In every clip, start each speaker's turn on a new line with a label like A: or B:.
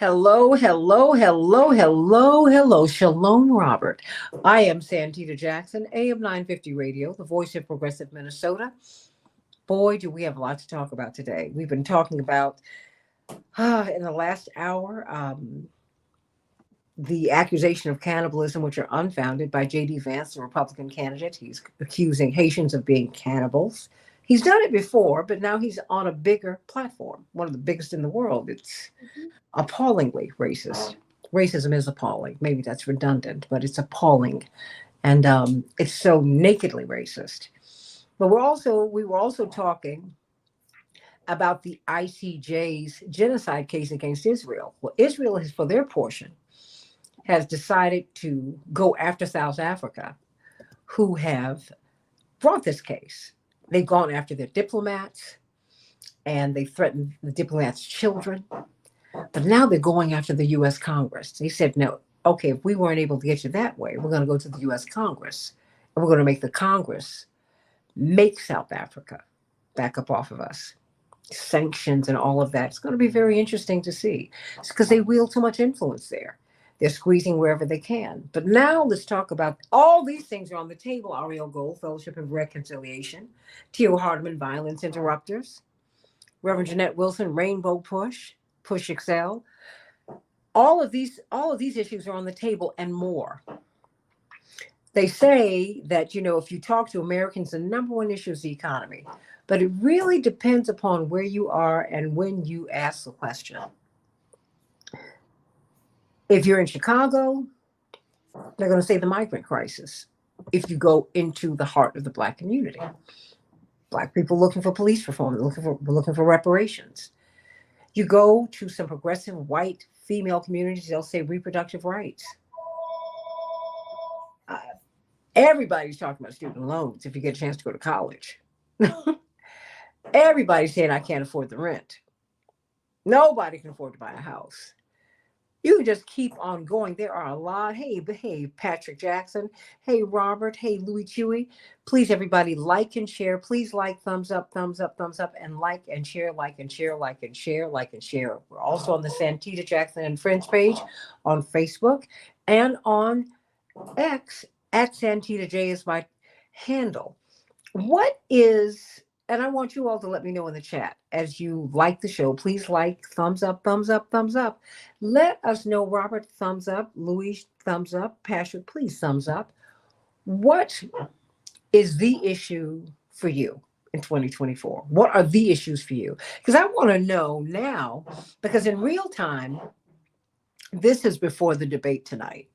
A: Hello, hello, hello, hello, hello. Shalom, Robert. I am Santita Jackson, AM 950 Radio, the voice of progressive Minnesota. Boy, do we have a lot to talk about today. We've been talking about, in the last hour, the accusation of cannibalism, which are unfounded by J.D. Vance, the Republican candidate. He's accusing Haitians of being cannibals. He's done it before, but now he's on a bigger platform, one of the biggest in the world. It's appallingly racist. Racism is appalling. Maybe that's redundant, but it's appalling, and it's so nakedly racist. But we were also talking about the ICJ's genocide case against Israel. Well, Israel has, for their portion, has decided to go after South Africa, who have brought this case. They've gone after their diplomats, and they threatened the diplomats' children. But now they're going after the U.S. Congress. They said, no, okay, if we weren't able to get you that way, we're going to go to the U.S. Congress, and we're going to make the Congress make South Africa back up off of us. Sanctions and all of that. It's going to be very interesting to see. It's because they wield too much influence there. They're squeezing wherever they can. But now let's talk about all these things are on the table. Ariel Gold, Fellowship of Reconciliation. Tio Hardeman, Violence Interrupters. Reverend Jeanette Wilson, Rainbow Push. Push Excel. All of these issues are on the table and more. They say that, if you talk to Americans, the number one issue is the economy. But it really depends upon where you are and when you ask the question. If you're in Chicago, they're going to say the migrant crisis. If you go into the heart of the Black community, Black people looking for police reform, looking for reparations. You go to some progressive white female communities, they'll say reproductive rights. Everybody's talking about student loans if you get a chance to go to college. Everybody's saying, I can't afford the rent. Nobody can afford to buy a house. You can just keep on going. There are a lot. Hey, Patrick Jackson. Hey, Robert. Hey, Louis Chewy. Please, everybody, like and share. Please like, thumbs up, thumbs up, thumbs up, and like and share, like and share, like and share, like and share. We're also on the Santita Jackson and Friends page on Facebook and on X at Santita J is my handle. And I want you all to let me know in the chat as you like the show. Please like, thumbs up, thumbs up, thumbs up. Let us know, Robert, thumbs up, Louis, thumbs up, Patrick, please thumbs up. What is the issue for you in 2024? What are the issues for you? Because I want to know now, because in real time, this is before the debate tonight.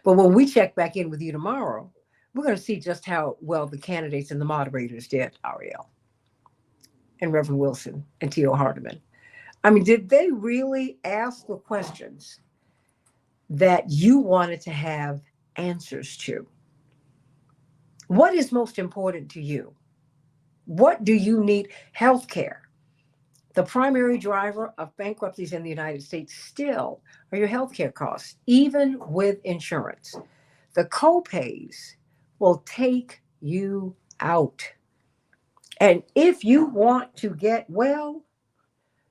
A: But when we check back in with you tomorrow, we're going to see just how well the candidates and the moderators did, Ariel and Reverend Wilson and Tio Hardeman. I mean, did they really ask the questions that you wanted to have answers to? What is most important to you? What do you need? Healthcare. The primary driver of bankruptcies in the United States still are your healthcare costs, even with insurance. The co-pays will take you out. And if you want to get well,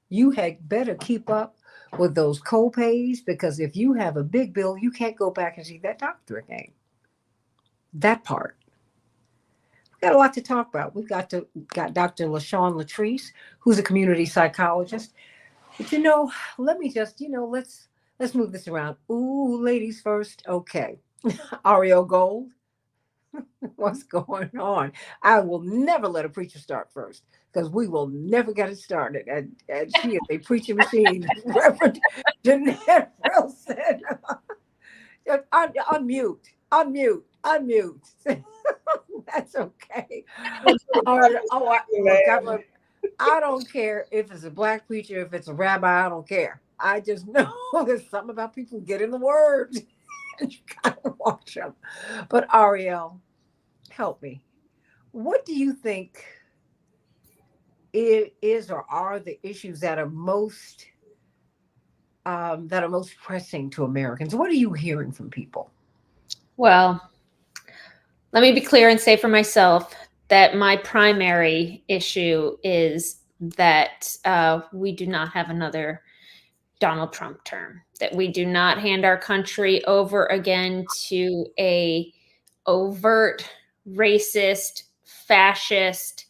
A: you had better keep up with those co-pays, because if you have a big bill, you can't go back and see that doctor again. That part. We've got a lot to talk about. We've got Dr. LaShawn Latrice, who's a community psychologist. But let me just, let's move this around. Ooh, ladies first. Okay. Ariel Gold. What's going on? I will never let a preacher start first, because we will never get it started. And she is a preaching machine. Reverend Jeanette Wilson. Unmute. That's okay. I don't care if it's a Black preacher, if it's a rabbi, I don't care. I just know there's something about people getting the word. You gotta watch them. But Ariel, help me. What do you think it is or are the issues that are most pressing to Americans? What are you hearing from people?
B: Well, let me be clear and say for myself that my primary issue is that we do not have another Donald Trump term, that we do not hand our country over again to a overt racist, fascist,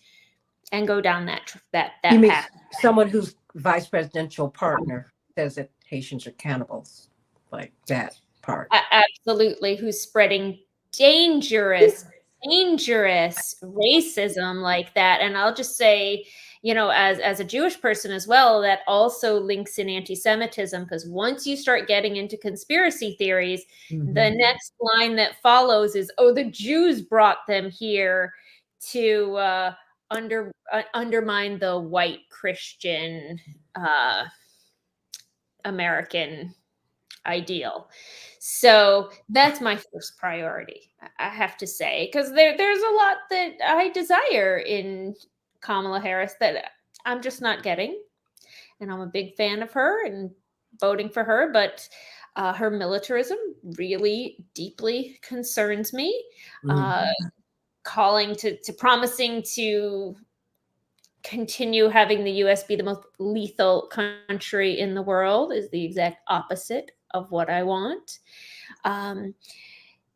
B: and go down
A: You
B: that
A: mean
B: path.
A: someone whose vice presidential partner says that Haitians are cannibals, like that part?
B: Absolutely, who's spreading dangerous, dangerous racism like that. And I'll just say, as a Jewish person as well, that also links in anti-Semitism, because once you start getting into conspiracy theories, the next line that follows is, oh, the Jews brought them here to undermine the white Christian American ideal. So that's my first priority, I have to say, because there's a lot that I desire in Kamala Harris that I'm just not getting. And I'm a big fan of her and voting for her, but her militarism really deeply concerns me. Calling to promising to continue having the US be the most lethal country in the world is the exact opposite of what I want.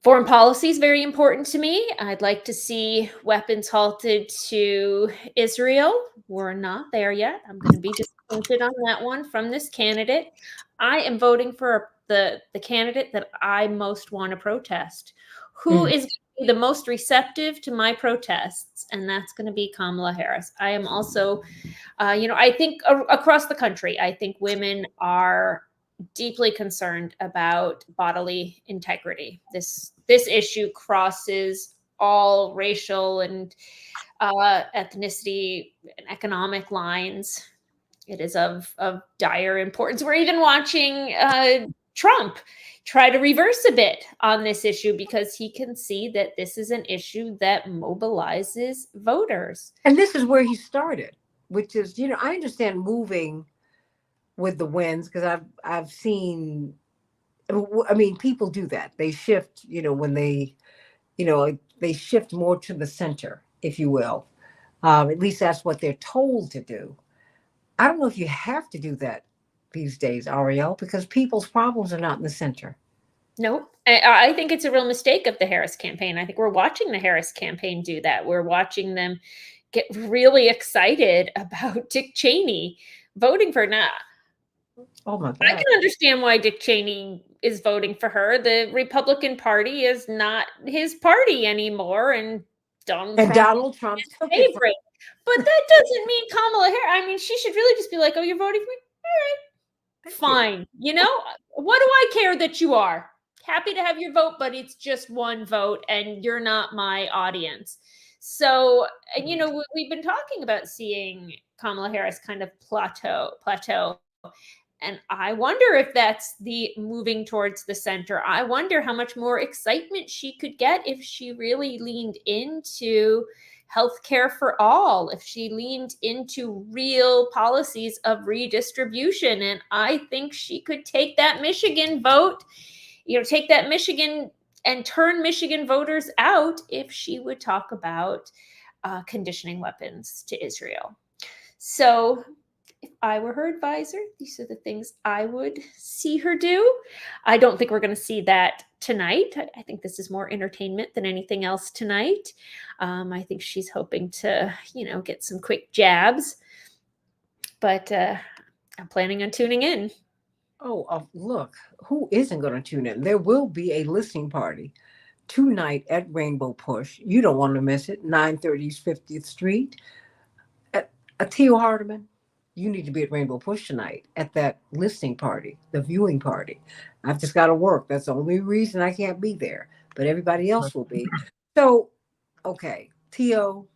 B: Foreign policy is very important to me. I'd like to see weapons halted to Israel. We're not there yet. I'm going to be disappointed on that one from this candidate. I am voting for the candidate that I most want to protest. Who is going to be the most receptive to my protests? And that's going to be Kamala Harris. I am also, I think across the country, I think women are deeply concerned about bodily integrity. This issue crosses all racial and ethnicity and economic lines. It is of dire importance. We're even watching Trump try to reverse a bit on this issue because he can see that this is an issue that mobilizes voters.
A: And this is where he started, which is, I understand moving with the winds, because I've seen, I mean, people do that. They shift, when they shift more to the center, if you will. At least that's what they're told to do. I don't know if you have to do that these days, Ariel, because people's problems are not in the center.
B: Nope. I think it's a real mistake of the Harris campaign. I think we're watching the Harris campaign do that. We're watching them get really excited about Dick Cheney voting for now.
A: Oh my God.
B: I can understand why Dick Cheney is voting for her. The Republican Party is not his party anymore, and Donald Trump is his favorite. But that doesn't mean Kamala Harris. I mean, she should really just be like, "Oh, you're voting for me? All right, fine. What do I care that you are? Happy to have your vote, but it's just one vote, and you're not my audience." So, we've been talking about seeing Kamala Harris kind of plateau. And I wonder if that's the moving towards the center. I wonder how much more excitement she could get if she really leaned into healthcare for all, if she leaned into real policies of redistribution. And I think she could take that Michigan vote, take that Michigan and turn Michigan voters out if she would talk about conditioning weapons to Israel. So if I were her advisor, these are the things I would see her do. I don't think we're going to see that tonight. I think this is more entertainment than anything else tonight. I think she's hoping to, get some quick jabs. But I'm planning on tuning in.
A: Oh, look, who isn't going to tune in? There will be a listening party tonight at Rainbow Push. You don't want to miss it. 930 50th Street. Theo Hardiman, you need to be at Rainbow Push tonight at that listening party, the viewing party. I've just got to work. That's the only reason I can't be there, but everybody else will be. So, okay, Theo,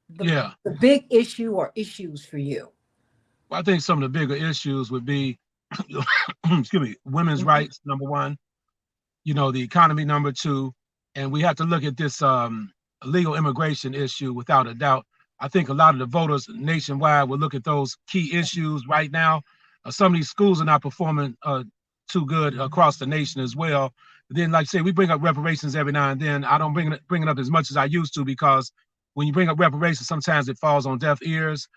A: the big issue or issues for you?
C: Well, I think some of the bigger issues would be, excuse me, women's rights, number one, the economy, number two, and we have to look at this illegal immigration issue without a doubt. I think a lot of the voters nationwide will look at those key issues right now. Some of these schools are not performing too good across the nation as well. But then, like I say, we bring up reparations every now and then. I don't bring it up as much as I used to, because when you bring up reparations, sometimes it falls on deaf ears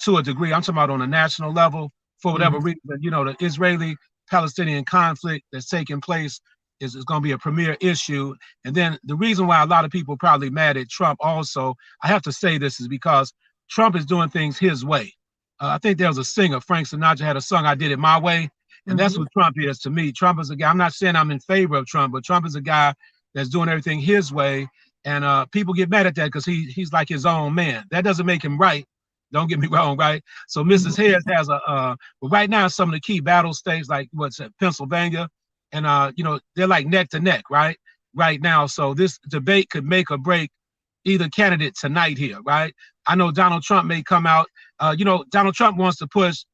C: to a degree. I'm talking about on a national level. for whatever reason. You know, the Israeli-Palestinian conflict that's taking place is going to be a premier issue. And then the reason why a lot of people are probably mad at Trump also, I have to say this, is because Trump is doing things his way. I think there was a singer, Frank Sinatra, had a song, I Did It My Way. And that's what Trump is to me. Trump is a guy, I'm not saying I'm in favor of Trump, but Trump is a guy that's doing everything his way. And people get mad at that because he's like his own man. That doesn't make him right. Don't get me wrong, right? So Mrs. Harris has but right now some of the key battle states, like what's it, Pennsylvania, and you know, they're like neck to neck, right now. So this debate could make or break either candidate tonight here, right? I know Donald Trump may come out. You know, Donald Trump wants to push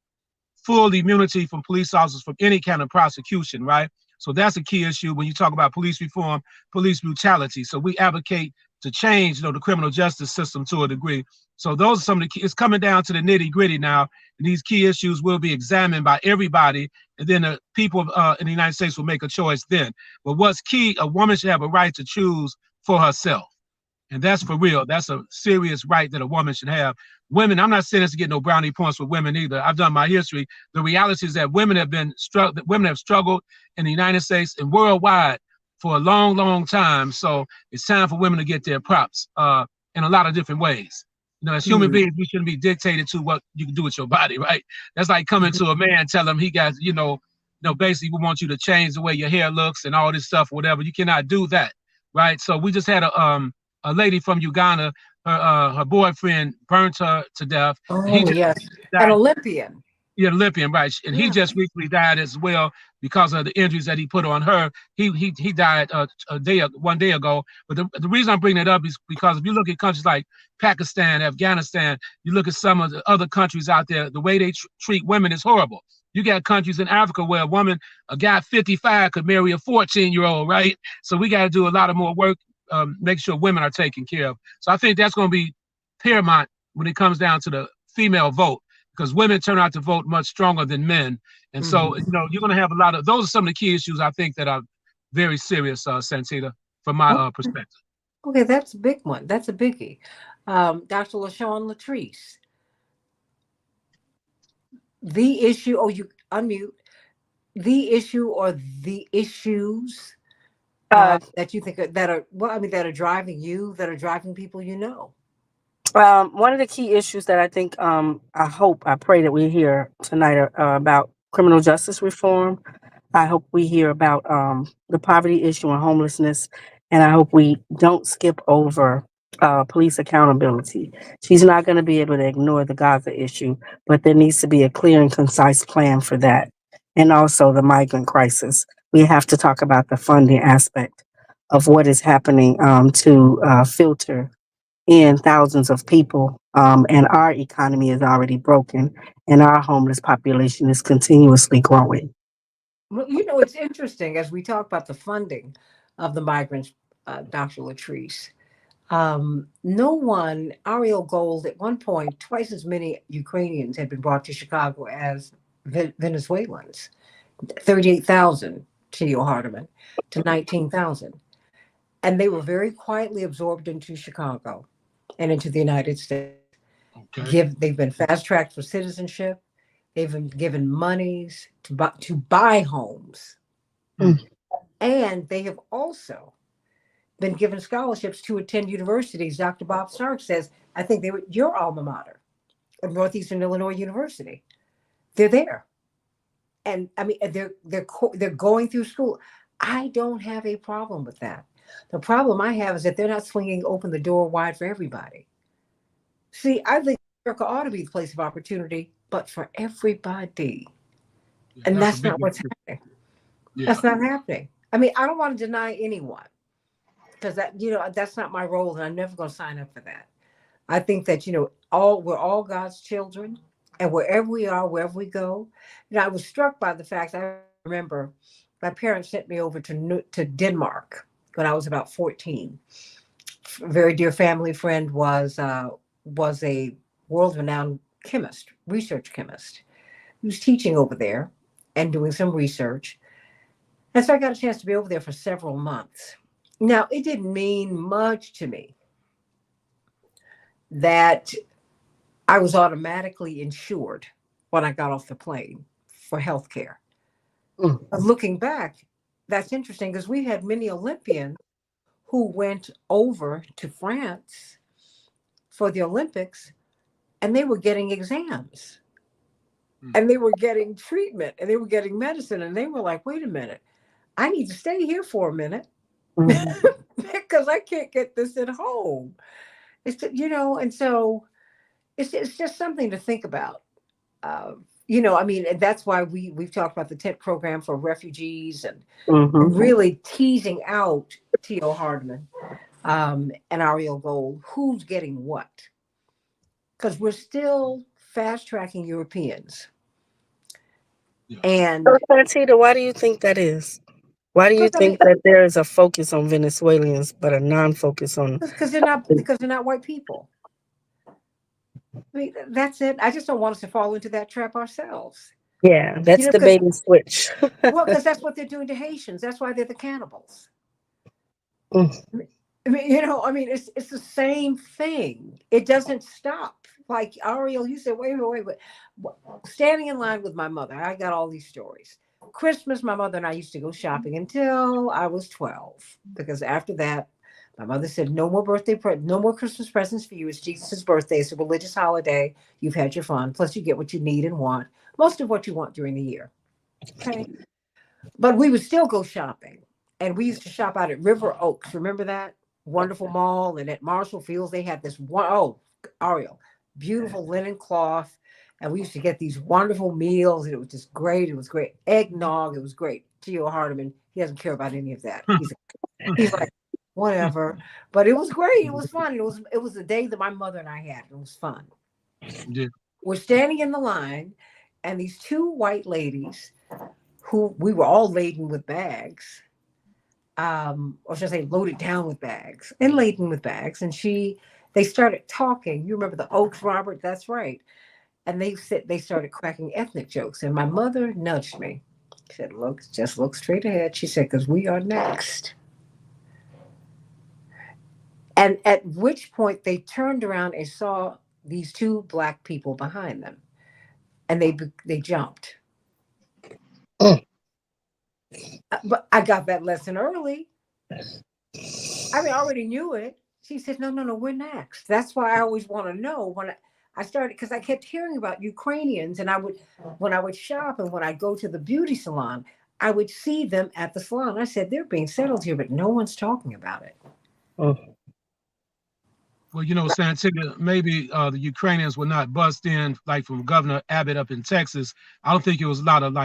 C: full immunity from police officers from any kind of prosecution, right? So that's a key issue when you talk about police reform, police brutality. So we advocate to change, you know, the criminal justice system to a degree. So those are some of the key, it's coming down to the nitty gritty now. And these key issues will be examined by everybody. And then the people in the United States will make a choice then. But what's key, a woman should have a right to choose for herself. And that's for real. That's a serious right that a woman should have. Women, I'm not saying this to get no brownie points with women either. I've done my history. The reality is that women have struggled in the United States and worldwide for a long, long time. So it's time for women to get their props in a lot of different ways. You know, as human beings, we shouldn't be dictated to what you can do with your body, right? That's like coming to a man, tell him he got, basically we want you to change the way your hair looks and all this stuff, whatever. You cannot do that, right? So we just had a lady from Uganda, her boyfriend burnt her to death.
A: Oh, yes, an Olympian.
C: Yeah, Olympian, right? And he just recently died as well because of the injuries that he put on her. He died 1 day ago. But the reason I'm bringing it up is because if you look at countries like Pakistan, Afghanistan, you look at some of the other countries out there, the way they treat women is horrible. You got countries in Africa where a guy 55 could marry a 14-year-old, right? So we got to do a lot of more work, make sure women are taken care of. So I think that's going to be paramount when it comes down to the female vote, because women turn out to vote much stronger than men. And so, you're going to have a lot of, those are some of the key issues I think that are very serious, Santita, from my perspective.
A: Okay, that's a big one. That's a biggie. Dr. LaShawn Latrice, the issue, you unmute, the issue or the issues that you think that are driving you, that are driving people,
D: One of the key issues that I think, I pray that we hear tonight are about criminal justice reform. I hope we hear about the poverty issue and homelessness, and I hope we don't skip over police accountability. She's not going to be able to ignore the Gaza issue, but there needs to be a clear and concise plan for that. And also the migrant crisis. We have to talk about the funding aspect of what is happening to filter in thousands of people, and our economy is already broken, and our homeless population is continuously growing.
A: Well, it's interesting as we talk about the funding of the migrants, Dr. Latrice. Ariel Gold, at one point, twice as many Ukrainians had been brought to Chicago as Venezuelans, 38,000, Chinio Hardeman, to 19,000. And they were very quietly absorbed into Chicago and into the United States.
C: Okay.
A: They've been fast-tracked for citizenship. They've been given monies to buy homes. And they have also been given scholarships to attend universities. Dr. Bob Stark says, I think they were your alma mater of Northeastern Illinois University. They're there. And I mean, they're going through school. I don't have a problem with that. The problem I have is that they're not swinging open the door wide for everybody. See, I think America ought to be the place of opportunity, but for everybody. Yeah, and that's not what's happening. Yeah. That's not happening. I mean, I don't want to deny anyone, because that's not my role, and I'm never going to sign up for that. I think that we're all God's children, and wherever we are, wherever we go. I was struck by the fact, I remember my parents sent me over to Denmark when I was about 14. A very dear family friend was a world-renowned research chemist, who was teaching over there and doing some research. And so I got a chance to be over there for several months. Now, it didn't mean much to me that I was automatically insured when I got off the plane for healthcare.
D: Mm.
A: But looking back, that's interesting because we had many Olympians who went over to France for the Olympics, and they were getting exams and they were getting treatment and they were getting medicine. And they were like, wait a minute, I need to stay here for a minute because I can't get this at home. It's, and so it's just something to think about. And that's why we've talked about the tent program for refugees and really teasing out T.O. Hardman and Ariel Gold, who's getting what? Because we're still fast tracking Europeans.
C: Yeah.
A: And
D: Santita, why do you think that is? Why do you think that there is a focus on Venezuelans but a non-focus on?
A: Because they're not white people. I mean, that's it. I just don't want us to fall into that trap ourselves.
D: Yeah, that's the bait and switch.
A: Well, because that's what they're doing to Haitians. That's why they're the cannibals. It's the same thing. It doesn't stop. Like Ariel, you said, wait. Standing in line with my mother, I got all these stories. Christmas, my mother and I used to go shopping until I was 12. Because after that, my mother said, no more no more Christmas presents for you. It's Jesus' birthday. It's a religious holiday. You've had your fun. Plus, you get what you need and want. Most of what you want during the year. Okay. But we would still go shopping. And we used to shop out at River Oaks. Remember that? Wonderful mall. And at Marshall Fields, they had this Ariel, beautiful linen cloth. And we used to get these wonderful meals. And it was just great. It was great. Eggnog. It was great. T.O. Hardeman, he doesn't care about any of that. He's like, whatever. But it was great. It was fun. It was the day that my mother and I had. It was fun.
C: Yeah.
A: We're standing in the line, and these two white ladies, who we were all laden with bags, or should I say loaded down with bags and laden with bags. And they started talking. You remember the Oaks, Robert? That's right. And they started cracking ethnic jokes. And my mother nudged me. She said, just look straight ahead. She said, because we are next. And at which point they turned around and saw these two Black people behind them. And they jumped. But I got that lesson early. I already knew it. She said, no, we're next. That's why I always want to know when I started, because I kept hearing about Ukrainians. And when I would shop and when I go to the beauty salon, I would see them at the salon. I said, they're being settled here, but no one's talking about it.
C: Well, Santita, maybe the Ukrainians were not bussed in like from Governor Abbott up in Texas. I don't think it was a lot of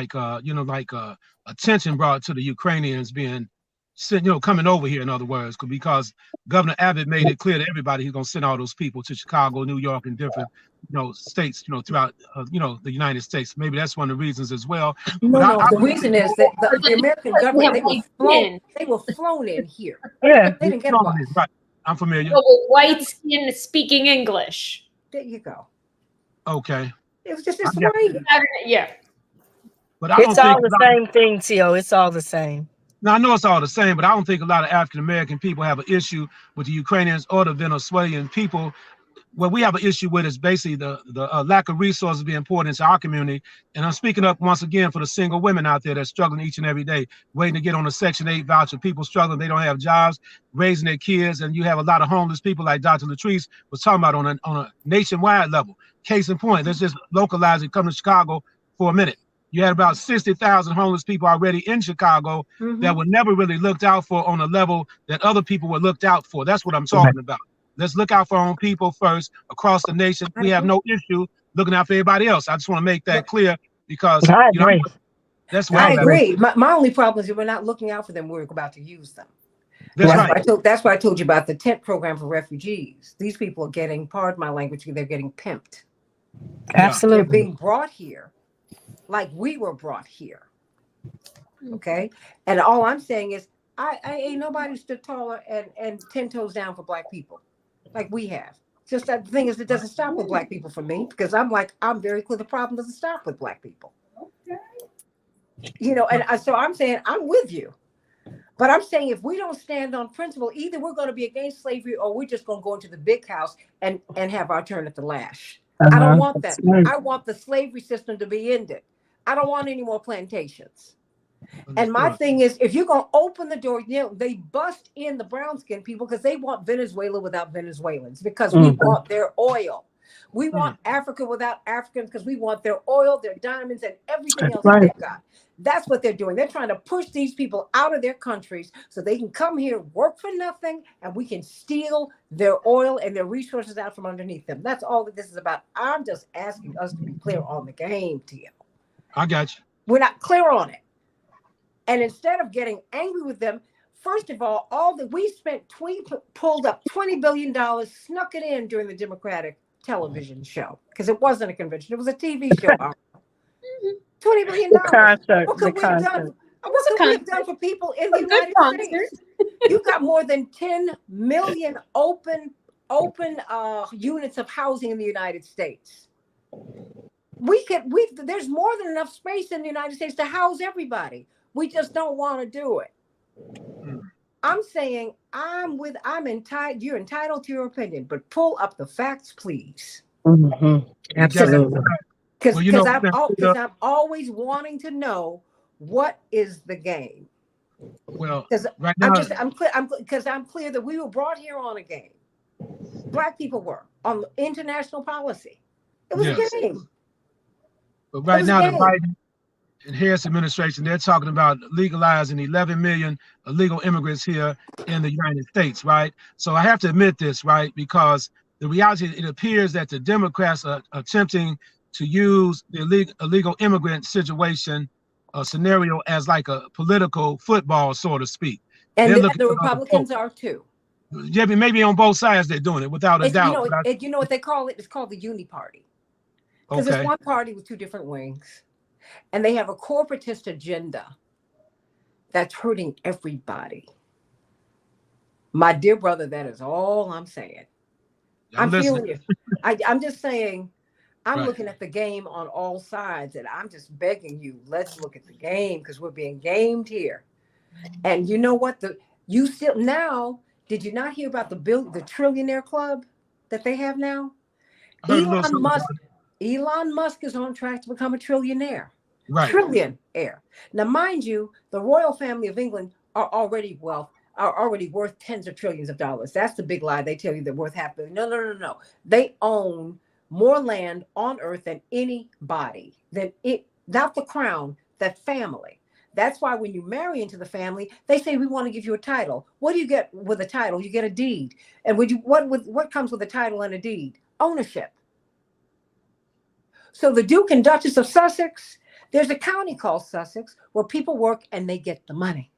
C: attention brought to the Ukrainians being sent, coming over here, in other words, because Governor Abbott made it clear to everybody he's going to send all those people to Chicago, New York, and different, states, throughout, the United States. Maybe that's one of the reasons as well.
A: The reason is that the American government, they were flown in here.
D: Yeah.
A: They didn't get a bus.
C: Right. I'm familiar.
B: With white skin speaking English.
A: There you go.
C: Okay.
A: It was just this way.
B: Yeah.
C: But I don't
D: it's all the same thing, T.O. It's all the same.
C: Now, I know it's all the same, but I don't think a lot of African-American people have an issue with the Ukrainians or the Venezuelan people. What we have an issue with is basically the lack of resources being poured into our community. And I'm speaking up once again for the single women out there that's struggling each and every day, waiting to get on a Section 8 voucher. People struggling, they don't have jobs, raising their kids, and you have a lot of homeless people like Dr. Latrice was talking about on a nationwide level. Case in point, let's just localize it, come to Chicago for a minute. You had about 60,000 homeless people already in Chicago that were never really looked out for on a level that other people were looked out for. That's what I'm talking about. Let's look out for our own people first across the nation. We have no issue looking out for everybody else. I just want to make that clear because that's why
A: I agree. My only problem is that we're not looking out for them. We're about to use them.
C: That's right.
A: That's why I told you about the tent program for refugees. These people are getting, pardon my language, they're getting pimped.
D: Absolutely.
A: They're being brought here like we were brought here. Okay. And all I'm saying is I ain't nobody stood taller and 10 toes down for Black people like we have. Just that the thing is, it doesn't stop with Black people for me because I'm very clear the problem doesn't stop with Black people. And so I'm saying I'm with you. But I'm saying if we don't stand on principle, either we're going to be against slavery or we're just going to go into the big house and have our turn at the lash. I don't want that.
D: Right.
A: I want the slavery system to be ended. I don't want any more plantations.
C: Understood.
A: And my thing is, if you're going to open the door, they bust in the brown skinned people because they want Venezuela without Venezuelans, because we want their oil. We want Africa without Africans because we want their oil, their diamonds, and everything else that they've got. That's what they're doing. They're trying to push these people out of their countries so they can come here, work for nothing, and we can steal their oil and their resources out from underneath them. That's all that this is about. I'm just asking us to be clear on the game, Tio.
C: I got you.
A: We're not clear on it. And instead of getting angry with them, first of all that we spent, pulled up $20 billion, snuck it in during the Democratic television show, because it wasn't a convention, it was a TV show. $20 billion. What could we have done for people in the United States? You've got more than 10 million open units of housing in the United States. There's more than enough space in the United States to house everybody. We just don't want to do it. I'm saying you're entitled to your opinion, but pull up the facts, please.
D: Absolutely.
A: Because I'm always wanting to know what is the game.
C: Well, right now,
A: I'm clear that we were brought here on a game. Black people were on international policy. It was a game.
C: But right now, the Biden and Harris administration, they're talking about legalizing 11 million illegal immigrants here in the United States, right? So I have to admit this, right? Because the reality, it appears that the Democrats are attempting to use the illegal immigrant situation scenario as like a political football, so to speak.
A: And the Republicans are too.
C: Yeah, but maybe on both sides they're doing it without a doubt.
A: You know what they call it? It's called the Uni Party. Because it's one party with two different wings. And they have a corporatist agenda that's hurting everybody. My dear brother, that is all I'm saying. I'm feeling you. I'm just saying, I'm looking at the game on all sides, and I'm just begging you, let's look at the game, because we're being gamed here. And you know what? Did you not hear about the trillionaire club that they have now? Elon Musk is on track to become a trillionaire.
C: Right.
A: Trillionaire. Now, mind you, the royal family of England are already worth tens of trillions of dollars. That's the big lie. They tell you they're worth $500 billion. No. They own more land on earth than anybody. Not the crown, that family. That's why when you marry into the family, they say, we want to give you a title. What do you get with a title? You get a deed. And what comes with a title and a deed? Ownership. So the Duke and Duchess of Sussex, there's a county called Sussex where people work and they get the money.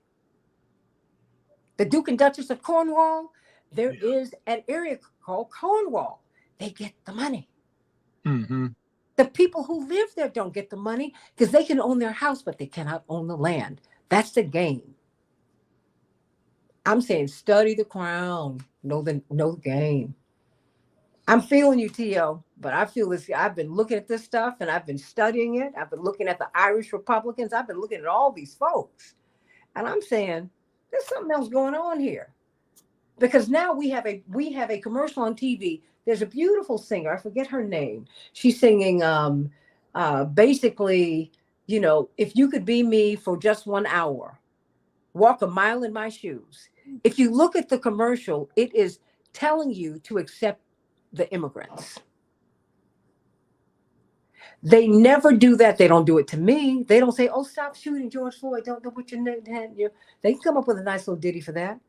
A: The Duke and Duchess of Cornwall, there is an area called Cornwall. They get the money.
C: Mm-hmm.
A: The people who live there don't get the money because they can own their house, but they cannot own the land. That's the game. I'm saying study the crown, know the game. I'm feeling you, Tio, but I feel this. I've been looking at this stuff and I've been studying it. I've been looking at the Irish Republicans. I've been looking at all these folks. And I'm saying there's something else going on here. Because now we have a commercial on TV. There's a beautiful singer. I forget her name. She's singing basically, if you could be me for just 1 hour, walk a mile in my shoes. If you look at the commercial, it is telling you to accept the immigrants. They never do that. They don't do it to me. They don't say, oh, stop shooting George Floyd. Don't put your neck down. They can come up with a nice little ditty for that.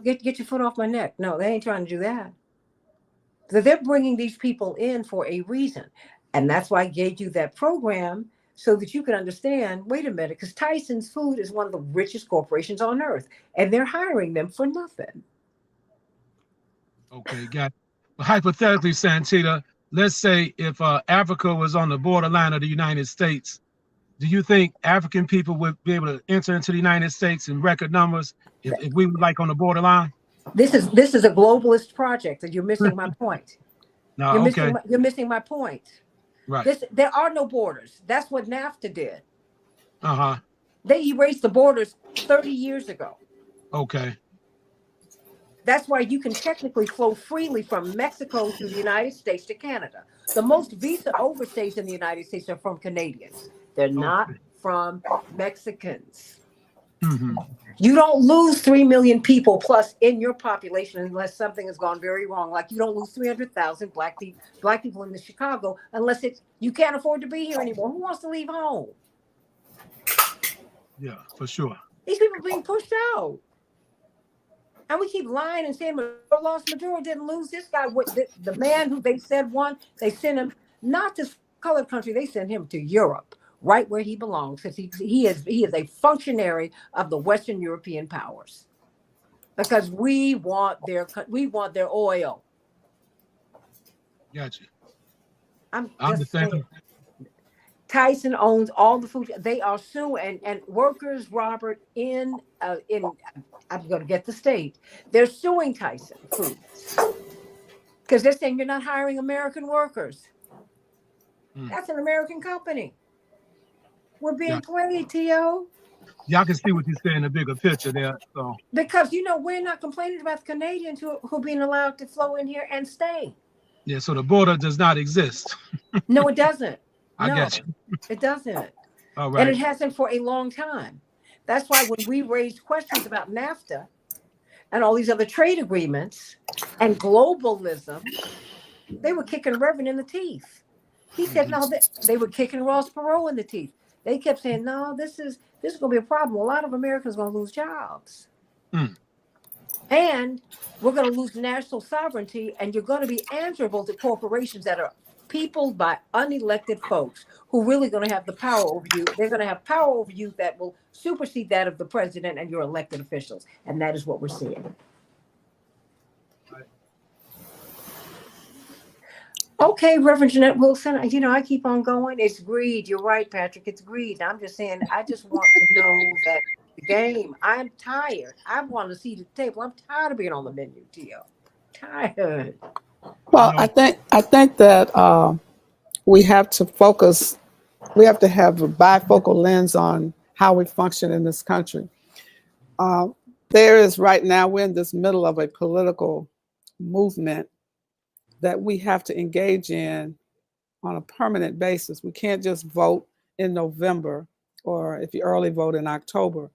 A: Get your foot off my neck. No, they ain't trying to do that. So they're bringing these people in for a reason. And that's why I gave you that program so that you can understand, wait a minute, because Tyson's Food is one of the richest corporations on earth, and they're hiring them for nothing.
C: Okay, got it. Well, hypothetically, Santita, let's say if Africa was on the borderline of the United States, do you think African people would be able to enter into the United States in record numbers if we were like on the borderline?
A: This is a globalist project, and you're missing my point.
C: No,
A: you're missing my point.
C: Right.
A: There are no borders. That's what NAFTA did.
C: Uh-huh.
A: They erased the borders 30 years ago.
C: Okay.
A: That's why you can technically flow freely from Mexico to the United States to Canada. The most visa overstays in the United States are from Canadians. They're not
C: Okay.
A: from Mexicans.
C: Mm-hmm.
A: You don't lose 3 million people plus in your population unless something has gone very wrong. Like you don't lose 300,000 black people in the Chicago unless you can't afford to be here anymore. Who wants to leave home?
C: Yeah, for sure.
A: These people are being pushed out. And we keep lying and saying Maduro lost. Maduro didn't lose. This guy, the man who they said won, they sent him not to colored country. They sent him to Europe, right where he belongs, because he is a functionary of the Western European powers. Because we want their oil.
C: Gotcha.
A: I'm
C: I
A: just
C: understand.
A: saying. Tyson owns all the food. They are suing and workers, Robert, in I'm going to get the state. They're suing Tyson Foods because they're saying you're not hiring American workers. That's an American company. We're being played, T.O.
C: Y'all can see what you say in the bigger picture there. So
A: Because we're not complaining about the Canadians who are being allowed to flow in here and stay.
C: yeah, so the border does not exist.
A: No, it doesn't.
C: I
A: No,
C: get you.
A: it doesn't.
C: All
A: And
C: right.
A: it hasn't for a long time. That's why when we raised questions about NAFTA and all these other trade agreements and globalism, they were kicking Reverend in the teeth. He said, no, they were kicking Ross Perot in the teeth. They kept saying, no, this is going to be a problem. A lot of Americans are going to lose jobs. And we're going to lose national sovereignty, and you're going to be answerable to corporations that are peopled by unelected folks who are really going to have the power over you. They're going to have power over you that will supersede that of the president and your elected officials. And that is what we're seeing. Okay, Reverend Jeanette Wilson, I keep on going. It's greed. You're right, Patrick. It's greed. I'm just saying, I just want to know that the game. I'm tired. I want to see the table. I'm tired of being on the menu, Tio. Tired.
E: Well, I think that we have to focus. We have to have a bifocal lens on how we function in this country. There is right now, we're in this middle of a political movement that we have to engage in on a permanent basis. We can't just vote in November, or if you early vote in October,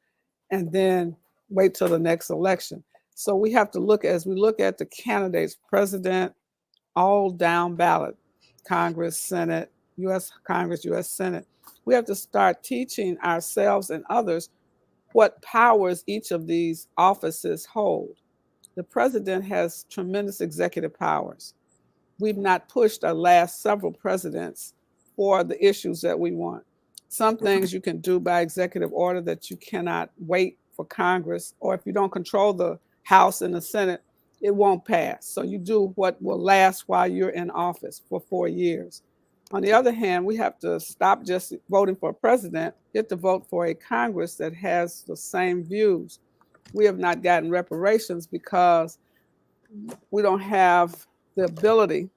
E: and then wait till the next election. So we have to look, as we look at the candidates, president, all down ballot, Congress, Senate, U.S. Congress, U.S. Senate. We have to start teaching ourselves and others what powers each of these offices hold. The president has tremendous executive powers. We've not pushed our last several presidents for the issues that we want. Some things you can do by executive order that you cannot wait for Congress, or if you don't control the House and the Senate, it won't pass. So you do what will last while you're in office for 4 years. On the other hand, we have to stop just voting for a president, get to vote for a Congress that has the same views. We have not gotten reparations because we don't have the ability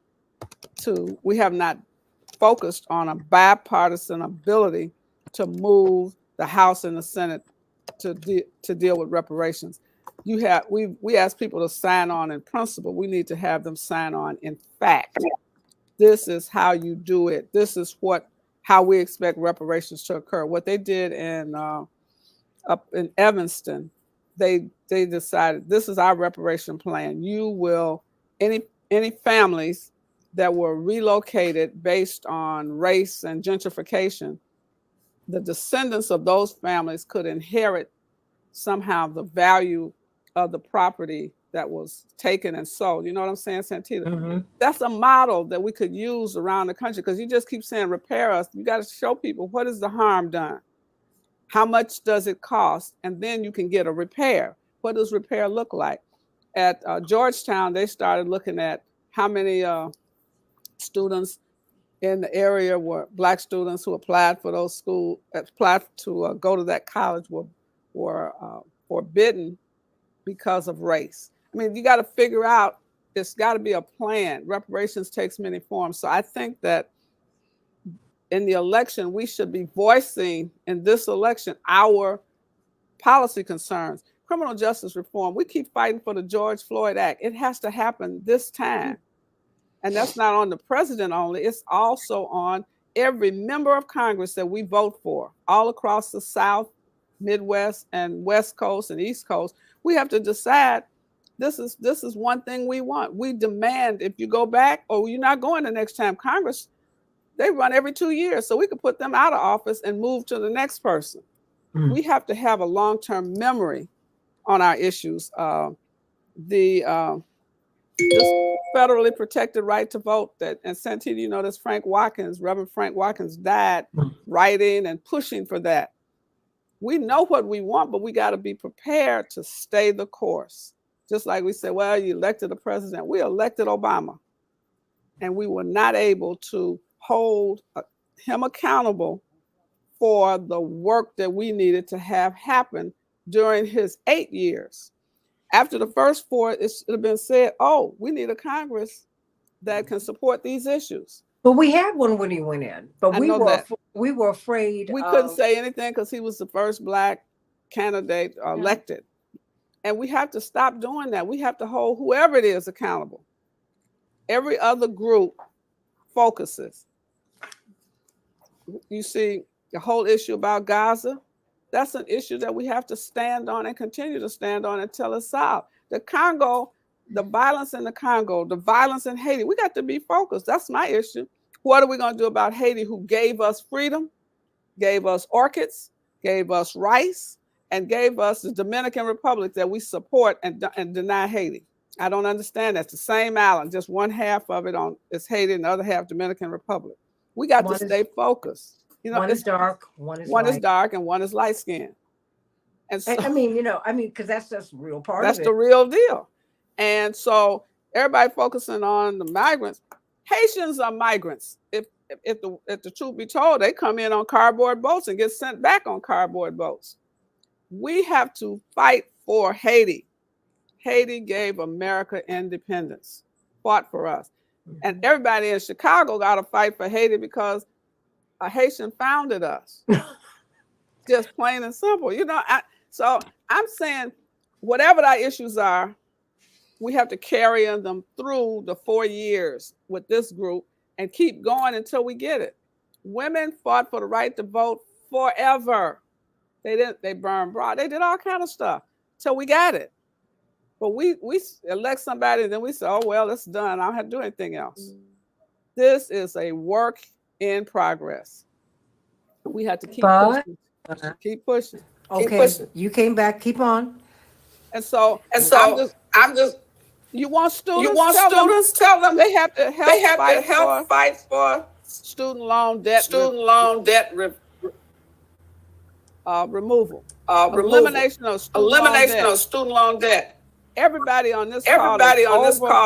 E: to, we have not focused on a bipartisan ability to move the House and the Senate to deal with reparations. We ask people to sign on in principle. We need to have them sign on in fact. This is how you do it. This is how we expect reparations to occur. What they did up in Evanston, they decided this is our reparation plan. You will, any families that were relocated based on race and gentrification, the descendants of those families could inherit somehow the value of the property that was taken and sold. You know what I'm saying, Santita?
A: Mm-hmm.
E: That's a model that we could use around the country, because you just keep saying repair us. You got to show people, what is the harm done? How much does it cost? And then you can get a repair. What does repair look like? At Georgetown, they started looking at how many students in the area were Black students who applied for those schools, applied to go to that college, were forbidden because of race. I mean, you got to figure out, there's got to be a plan. Reparations takes many forms. So I think that in the election, we should be voicing in this election our policy concerns. criminal justice reform. We keep fighting for the George Floyd Act. It has to happen this time. And that's not on the president only. It's also on every member of Congress that we vote for, all across the South, Midwest, and West Coast and East Coast. We have to decide this is one thing we want. We demand, if you go back, or you're not going the next time, Congress, they run every 2 years. So we could put them out of office and move to the next person. We have to have a long-term memory on our issues. This federally protected right to vote, that, and Santita, you know, this Reverend Frank Watkins died writing and pushing for that. We know what we want, but we got to be prepared to stay the course. Just like we said, well, you elected the president. We elected Obama, and we were not able to hold him accountable for the work that we needed to have happen during his 8 years. After the first 4, it should have been said, oh, we need a Congress that can support these issues.
A: But we had one when he went in, but we were afraid.
E: We couldn't say anything because he was the first Black candidate elected. And we have to stop doing that. We have to hold whoever it is accountable. Every other group focuses. You see, the whole issue about Gaza, that's an issue that we have to stand on and continue to stand on until it's solved. The Congo, the violence in the Congo, the violence in Haiti, we got to be focused. That's my issue. What are we going to do about Haiti, who gave us freedom, gave us orchids, gave us rice, and gave us the Dominican Republic that we support and deny Haiti? I don't understand. That's the same island, just one half of it is Haiti and the other half Dominican Republic. We got to stay focused. You know,
A: one is dark, one
E: is dark, and one is light skinned. And so,
A: because that's just real part of it.
E: That's the real deal. And so everybody focusing on the migrants. Haitians are migrants. If the truth be told, they come in on cardboard boats and get sent back on cardboard boats. We have to fight for Haiti. Haiti gave America independence, fought for us. And everybody in Chicago got to fight for Haiti because a Haitian founded us. Just plain and simple. You know, so I'm saying whatever our issues are, we have to carry them through the 4 years with this group and keep going until we get it. Women fought for the right to vote forever. They burned bras, they did all kind of stuff till we got it. But we elect somebody and then we say, oh, well, it's done. I don't have to do anything else. This is a work in progress. We have to keep pushing. Keep pushing.
A: Okay,
E: keep pushing.
A: You came back. Keep on.
E: And so I'm just. You want students? Tell them they have to help fight for student loan debt. Removal. Elimination of student loan debt. Everybody on this call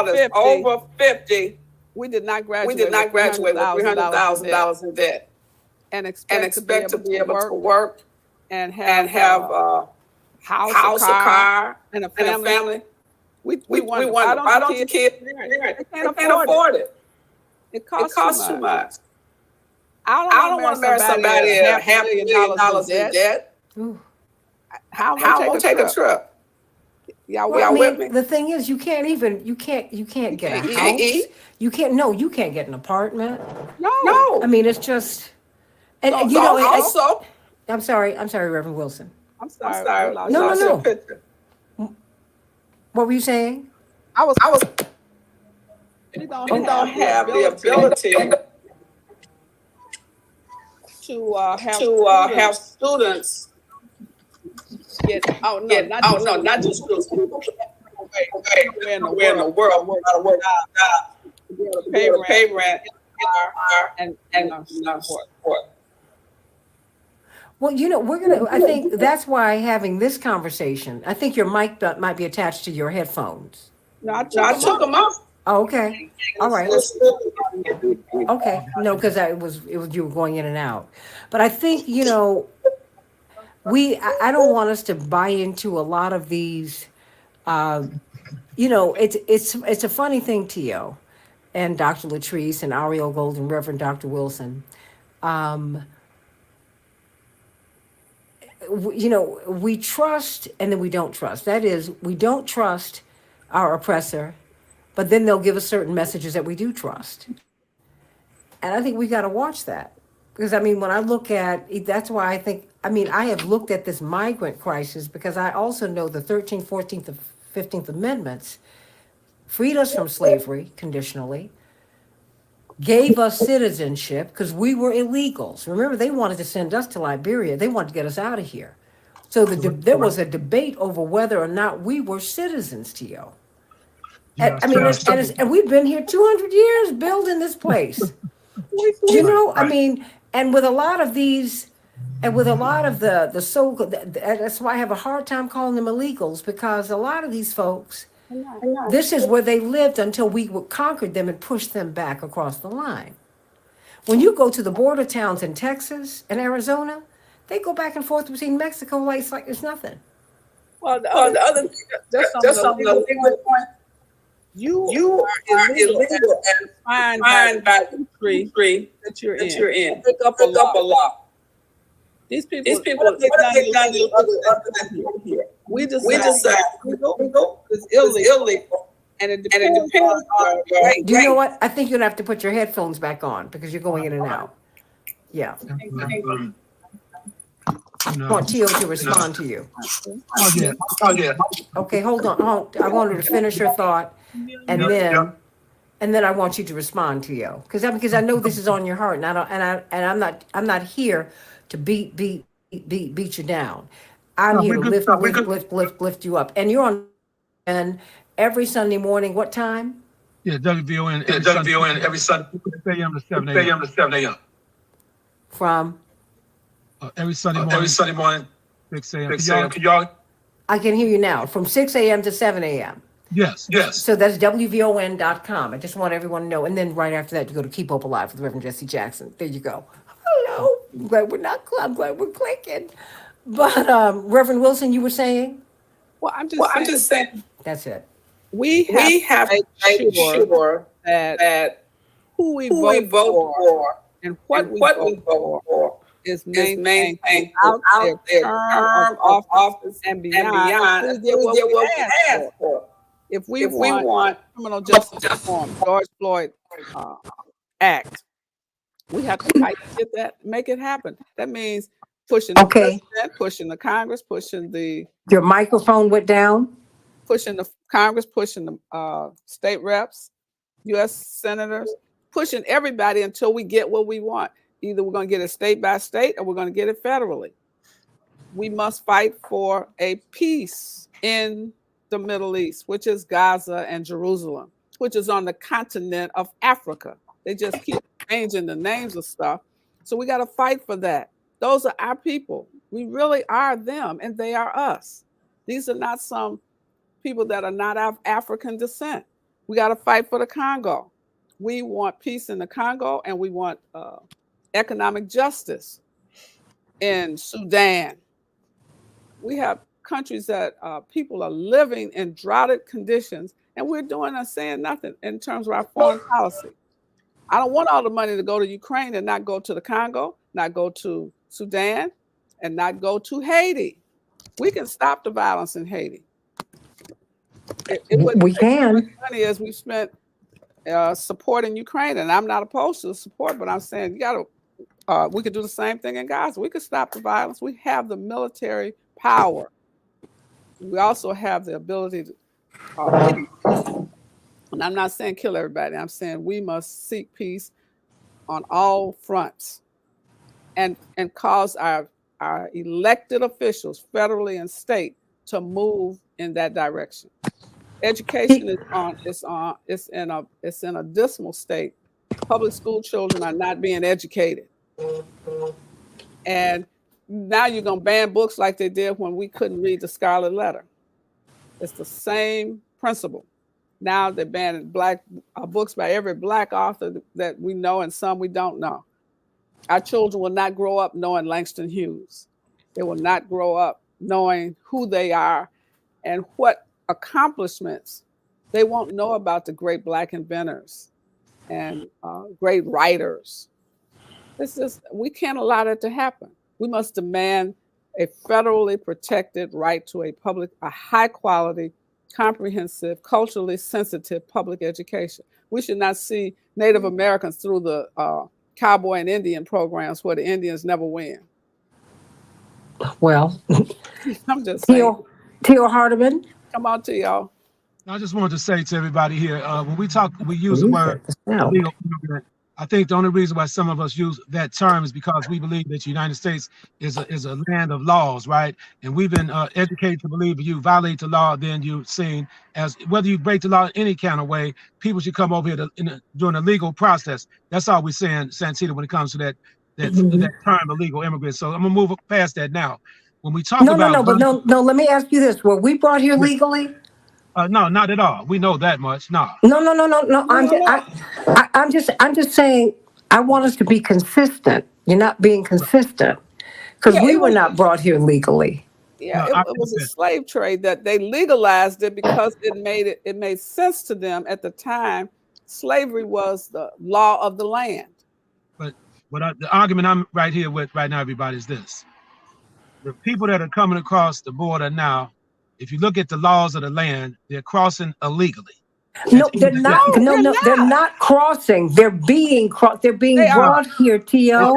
E: is over 50. We did not graduate with $300,000 in debt. And expect to be able to work and have a house, a car, and a family. We wonder, why don't the kids they can't afford it. It costs too much. I don't want to marry somebody at $500,000 in debt. How will take a trip? Y'all with me?
A: The thing is, you can't get a house. You can't get an apartment.
E: No.
A: I mean, it's just, and
E: also.
A: I'm sorry, Reverend Wilson.
E: I'm sorry.
A: No. What were you saying?
E: I was. You don't have the ability to have students not just students. Where in the world gotta work to pay rent and support.
A: Well, I think that's why having this conversation, I think your mic might be attached to your headphones.
E: No, I took them off.
A: Oh, okay. All right. Okay. No, because it was you were going in and out. But I think, I don't want us to buy into a lot of these, it's a funny thing, Tio, and Dr. Latrice and Ariel Golden, Reverend Dr. Wilson. you know, we trust and then we don't trust. That is, we don't trust our oppressor, but then they'll give us certain messages that we do trust. And I think we got to watch that. Because I mean, when I look at, that's why I think, I mean, I have looked at this migrant crisis because I also know the 13th, 14th, and 15th Amendments freed us from slavery conditionally, gave us citizenship because we were illegals. Remember, they wanted to send us to Liberia. They wanted to get us out of here. So there was a debate over whether or not we were citizens, Tio.
C: Yeah,
A: I mean,
C: so-
A: and we've been here 200 years building this place. You know, I mean, and with a lot of these, and with a lot of the so, that's why I have a hard time calling them illegals, because a lot of these folks, this is where they lived until we conquered them and pushed them back across the line. When you go to the border towns in Texas and Arizona, they go back and forth between Mexico like it's nothing.
F: Well, the other just on the legal point, you are illegal and defined by the country that you're in. Pick up a law. These people, what have they done other than here? We decide legal is illegal. And it depends on
A: Do you know what? I think you'll have to put your headphones back on because you're going in and out. Yeah. I want Tio to respond to you.
C: Oh, yeah.
A: Okay, hold on. I want her to finish her thought, and then I want you to respond, Tio, because I know this is on your heart, and I'm not here to beat you down. I'm here to lift you up, and you're on and every Sunday morning. What time?
C: Yeah, WVON every Sunday, 6 a.m. to 7 a.m.
A: From
C: every Sunday morning, 6 a.m.
A: Can y'all? I can hear you now. From 6 a.m. to 7 a.m.
C: Yes.
A: So that's WVON.com. I just want everyone to know. And then right after that, you go to Keep Hope Alive with Reverend Jesse Jackson. There you go. Hello. I'm glad we're clicking. But Reverend Wilson, you were saying?
F: Well, I'm just saying.
A: That's it.
F: We have to make sure that who we vote for and what we vote for is maintained out their term of office and beyond. We get what we ask for. If we want criminal justice reform, George Floyd Act, we have to fight to get that, make it happen. That means pushing the president, pushing the Congress, pushing the...
A: Your microphone went down?
F: Pushing the Congress, pushing the state reps, U.S. senators, pushing everybody until we get what we want. Either we're going to get it state by state or we're going to get it federally. We must fight for a peace in the Middle East, which is Gaza and Jerusalem, which is on the continent of Africa. They just keep changing the names of stuff. So we got to fight for that. Those are our people. We really are them and they are us. These are not some people that are not of African descent. We got to fight for the Congo. We want peace in the Congo and we want economic justice in Sudan. We have countries that people are living in droughted conditions and we're doing and saying nothing in terms of our foreign policy. I don't want all the money to go to Ukraine and not go to the Congo, not go to Sudan, and not go to Haiti. We can stop the violence in Haiti.
A: We can.
F: Money as we spent supporting Ukraine, and I'm not opposed to the support, but I'm saying you got to. We could do the same thing in Gaza. We could stop the violence. We have the military power. We also have the ability to. And I'm not saying kill everybody. I'm saying we must seek peace on all fronts, and cause our elected officials, federally and state, to move in that direction. Education is in a dismal state. Public school children are not being educated. And now you're going to ban books like they did when we couldn't read the Scarlet Letter. It's the same principle. Now they're banning books by every Black author that we know and some we don't know. Our children will not grow up knowing Langston Hughes. They will not grow up knowing who they are and what accomplishments. They won't know about the great Black inventors and great writers. We can't allow that to happen. We must demand a federally protected right to a high quality, comprehensive, culturally sensitive public education. We should not see Native Americans through the cowboy and Indian programs where the Indians never win.
A: Well,
F: I'm just saying.
A: Teal Hardeman.
F: Come on to y'all.
C: I just wanted to say to everybody here, when we use the word illegal immigrant. I think the only reason why some of us use that term is because we believe that the United States is a land of laws, right? And we've been educated to believe if you violate the law, then you're seen as, whether you break the law in any kind of way, people should come over here during a legal process. That's all we're saying, Santita, when it comes to that term, illegal immigrant. So I'm gonna move past that now. When we talk about
A: no, let me ask you this: were we brought here legally?
C: No, not at all. We know that much. No.
A: No. I'm just saying. I want us to be consistent. You're not being consistent because we were not brought here legally.
F: Yeah, it was a slave trade that they legalized it because it made sense to them at the time. Slavery was the law of the land.
C: But the argument I'm right here with right now, everybody, is this: the people that are coming across the border now, if you look at the laws of the land, they're crossing illegally.
A: No, they're not. No, they're not crossing. They're being brought here, T.O.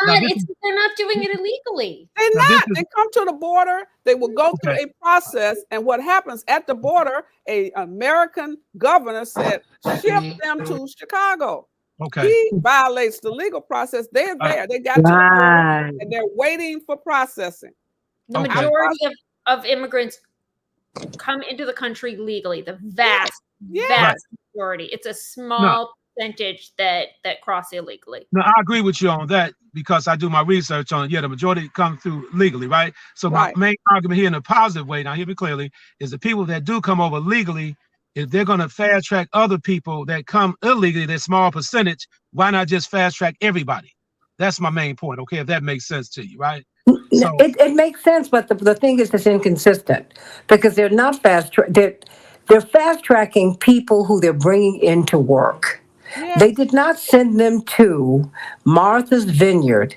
B: They're not doing it illegally.
F: They're not. They come to the border. They will go through a process, and what happens at the border? An American governor said, "Ship them to Chicago."
C: Okay.
F: He violates the legal process. They're there. They got to the border, and they're waiting for processing.
B: The majority of immigrants come into the country legally. The vast majority. It's a small percentage that cross illegally.
C: No, I agree with you on that because I do my research on it. Yeah, the majority come through legally, right? So my main argument here in a positive way, now hear me clearly, is the people that do come over legally, if they're going to fast track other people that come illegally, that small percentage, why not just fast track everybody? That's my main point, okay, if that makes sense to you, right?
A: So, it makes sense, but the thing is it's inconsistent because they're not they're fast tracking people who they're bringing into work. Yes. They did not send them to Martha's Vineyard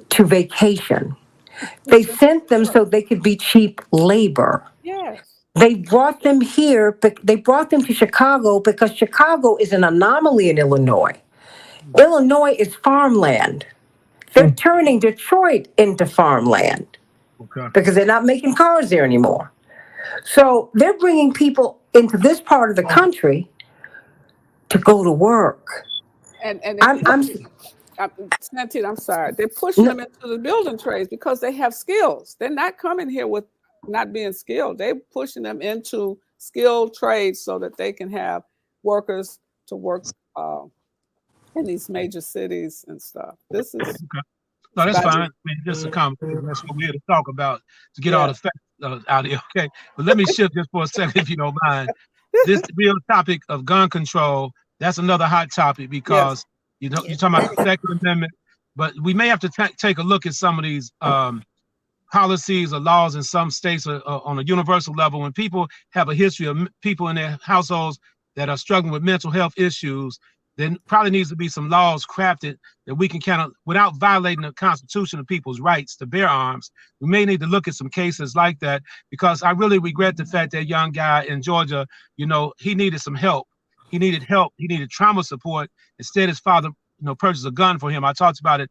A: to vacation. They sent them so they could be cheap labor.
F: Yes.
A: They brought them here, but they brought them to Chicago because Chicago is an anomaly in Illinois. Illinois is farmland. They're turning Detroit into farmland because they're not making cars there anymore. So they're bringing people into this part of the country to go to work.
F: Santita, I'm sorry. They're pushing them into the building trades because they have skills. They're not coming here with not being skilled. They're pushing them into skilled trades so that they can have workers to work in these major cities and stuff. This is
C: no, that's fine. I mean, just a conversation. That's what we're here to talk about to get all the facts out of here. Okay, but let me shift just for a second, if you don't mind. This real topic of gun control. That's another hot topic because you're talking about the Second Amendment, but we may have to take a look at some of these policies or laws in some states on a universal level. When people have a history of people in their households that are struggling with mental health issues, then probably needs to be some laws crafted that we can kind of, without violating the Constitution of people's rights to bear arms, we may need to look at some cases like that, because I really regret the fact that young guy in Georgia, you know, he needed some help. He needed help. He needed trauma support. Instead, his father, you know, purchased a gun for him. I talked about it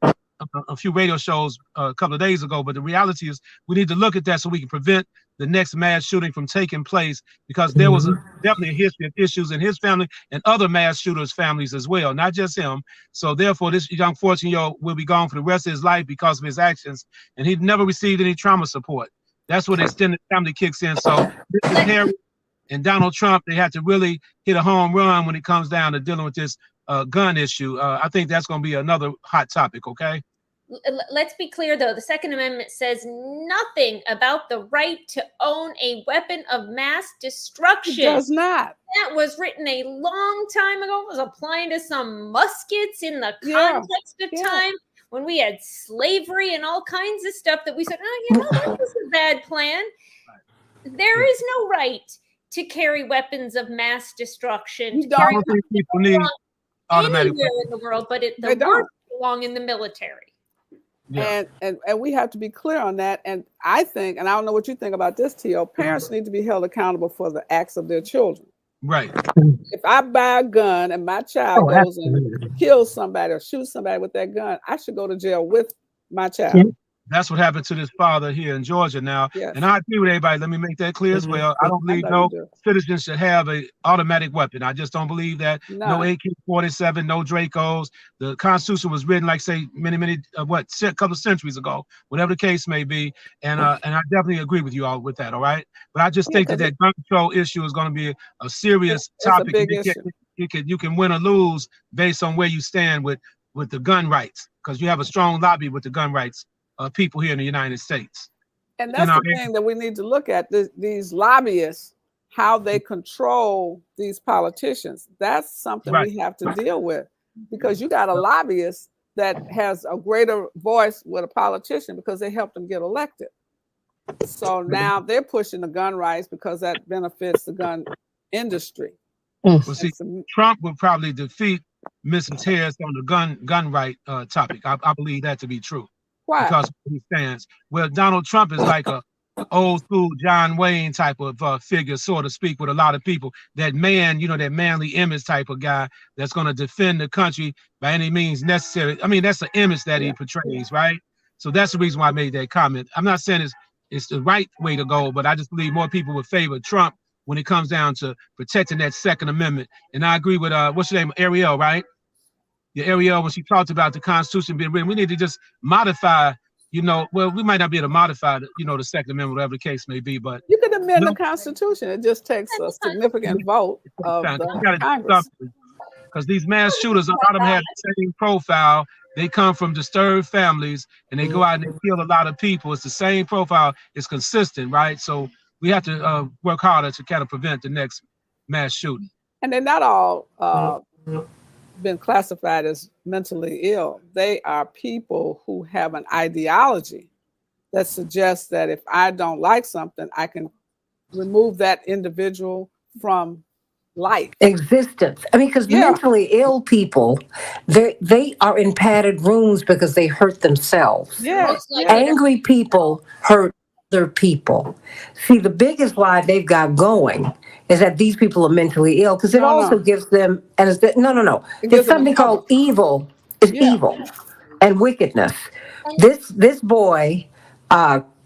C: a few radio shows a couple of days ago, but the reality is we need to look at that so we can prevent the next mass shooting from taking place, because there was definitely a history of issues in his family and other mass shooters' families as well, not just him. So therefore, this young 14-year-old will be gone for the rest of his life because of his actions, and he never received any trauma support. That's where the extended family kicks in. So Mr. Harry and Donald Trump, they have to really hit a home run when it comes down to dealing with this gun issue. I think that's going to be another hot topic, okay?
B: Let's be clear, though. The Second Amendment says nothing about the right to own a weapon of mass destruction.
F: It does not.
B: That was written a long time ago. It was applying to some muskets in the context of time when we had slavery and all kinds of stuff that we said, oh, you know, that was a bad plan. There is no right to carry weapons of mass destruction.
C: I don't think people need automatic
B: anywhere in the world, but the words belong in the military.
C: Yeah.
F: And we have to be clear on that. And I think, and I don't know what you think about this, T.O., parents need to be held accountable for the acts of their children.
C: Right.
F: If I buy a gun and my child goes and kills somebody or shoots somebody with that gun, I should go to jail with my child.
C: That's what happened to this father here in Georgia now.
F: Yes.
C: And I agree with everybody. Let me make that clear as well. I don't believe no citizen should have an automatic weapon. I just don't believe that. No AK-47, no Dracos. The Constitution was written, like, say, many, a couple of centuries ago, whatever the case may be. And I definitely agree with you all with that, all right? But I just think that gun control issue is going to be a serious topic.
F: A big issue.
C: You can win or lose based on where you stand with the gun rights, because you have a strong lobby with the gun rights people here in the United States.
F: And that's the thing that we need to look at, these lobbyists, how they control these politicians. That's something we have to deal with, because you got a lobbyist that has a greater voice with a politician because they helped them get elected. So now they're pushing the gun rights because that benefits the gun industry.
C: Well, see, Trump will probably defeat Mrs. Harris on the gun right topic. I believe that to be true.
F: Why?
C: Because he stands. Well, Donald Trump is like a old school John Wayne type of figure, so to speak, with a lot of people. That man, that manly image type of guy that's going to defend the country by any means necessary. I mean, that's the image that he portrays, right? So that's the reason why I made that comment. I'm not saying it's the right way to go, but I just believe more people would favor Trump when it comes down to protecting that Second Amendment. And I agree with what's your name, Ariel, right? Ariel, when she talked about the Constitution being written, we need to just modify, well, we might not be able to modify, the Second Amendment, whatever the case may be, but
F: you can amend the Constitution. It just takes a significant vote of the Congress.
C: Because these mass shooters, a lot of them have the same profile. They come from disturbed families, and they go out and they kill a lot of people. It's the same profile. It's consistent, right? So we have to work harder to kind of prevent the next mass shooting.
F: And they're not all been classified as mentally ill. They are people who have an ideology that suggests that if I don't like something, I can remove that individual from life,
A: existence. I mean, because mentally ill people, they are in padded rooms because they hurt themselves. Angry people hurt other people. See, the biggest lie they've got going is that these people are mentally ill, because it also gives them, and there's something called evil. Is evil and wickedness. This boy,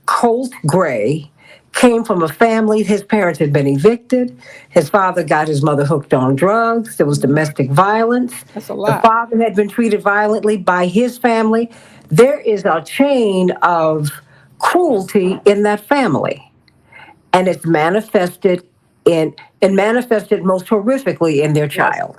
A: Colt Gray, came from a family. His parents had been evicted. His father got his mother hooked on drugs. There was domestic violence.
F: That's a lot.
A: The father had been treated violently by his family. There is a chain of cruelty in that family, and it's manifested most horrifically in their child.